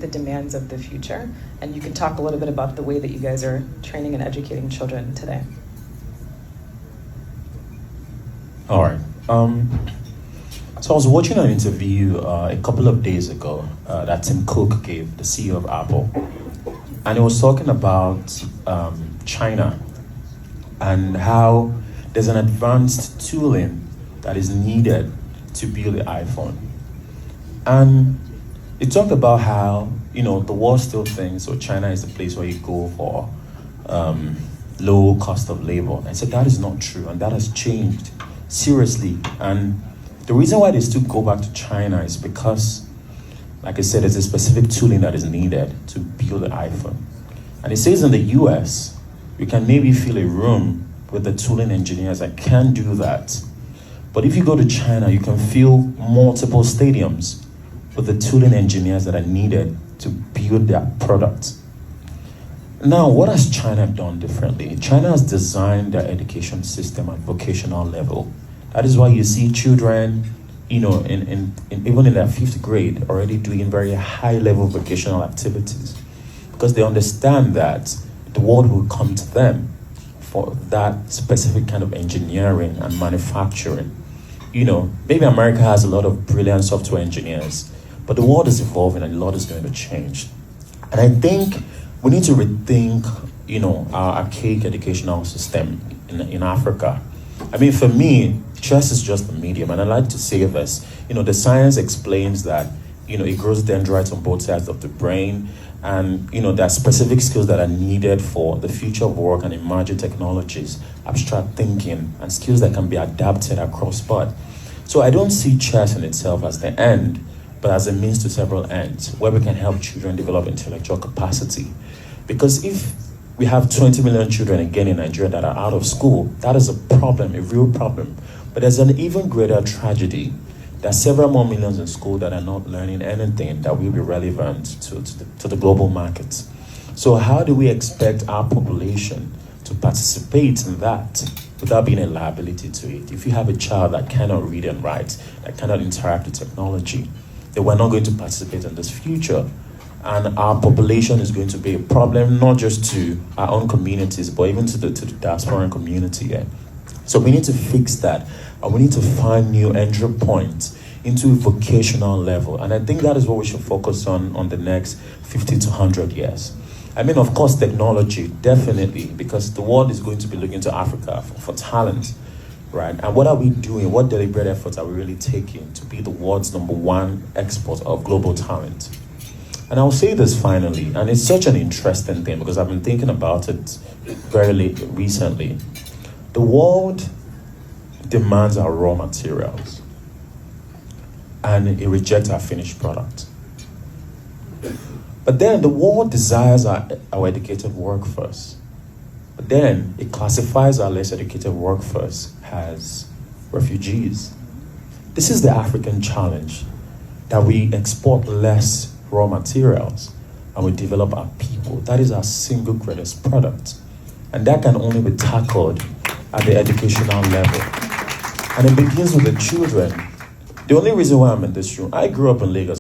the demands of the future. And you can talk a little bit about the way that you guys are training and educating children today. All right. So I was watching an interview a couple of days ago that Tim Cook gave, the CEO of Apple. And he was talking about China and how there's an advanced tooling that is needed to build the iPhone. And he talked about how, the world still thinks, China is the place where you go for low cost of labor. I said, that is not true, and that has changed seriously. And the reason why they still go back to China is because, like I said, there's a specific tooling that is needed to build the iPhone. And it says in the US, you can maybe fill a room with the tooling engineers that can do that. But if you go to China, you can fill multiple stadiums with the tooling engineers that are needed to build their product. Now, what has China done differently? China has designed their education system at vocational level. That is why you see children, even in their 5th grade, already doing very high-level vocational activities, because they understand that the world will come to them for that specific kind of engineering and manufacturing. Maybe America has a lot of brilliant software engineers, but the world is evolving and a lot is going to change. And I think we need to rethink, our archaic educational system in Africa. I mean, for me, chess is just a medium, and I like to say this. The science explains that, it grows dendrites on both sides of the brain, and, there are specific skills that are needed for the future of work and emerging technologies, abstract thinking, and skills that can be adapted across board. So I don't see chess in itself as the end, but as a means to several ends, where we can help children develop intellectual capacity. Because if we have 20 million children again in Nigeria that are out of school, that is a problem, a real problem. But there's an even greater tragedy. There are several more millions in school that are not learning anything that will be relevant to the global markets. So how do we expect our population to participate in that without being a liability to it? If you have a child that cannot read and write, that cannot interact with technology, then we're not going to participate in this future. And our population is going to be a problem, not just to our own communities, but even to the diasporan community. Yeah? So we need to fix that, and we need to find new entry points into a vocational level. And I think that is what we should focus on the next 50 to 100 years. I mean, of course, technology, definitely, because the world is going to be looking to Africa for talent, right? And what are we doing? What deliberate efforts are we really taking to be the world's #1 exporter of global talent? And I'll say this finally, and it's such an interesting thing because I've been thinking about it very recently. The world demands our raw materials, and it rejects our finished product. But then the world desires our educated workforce. But then it classifies our less educated workforce as refugees. This is the African challenge, that we export less raw materials and we develop our people. That is our single greatest product. And that can only be tackled at the educational level. And it begins with the children. The only reason why I'm in this room, I grew up in Lagos.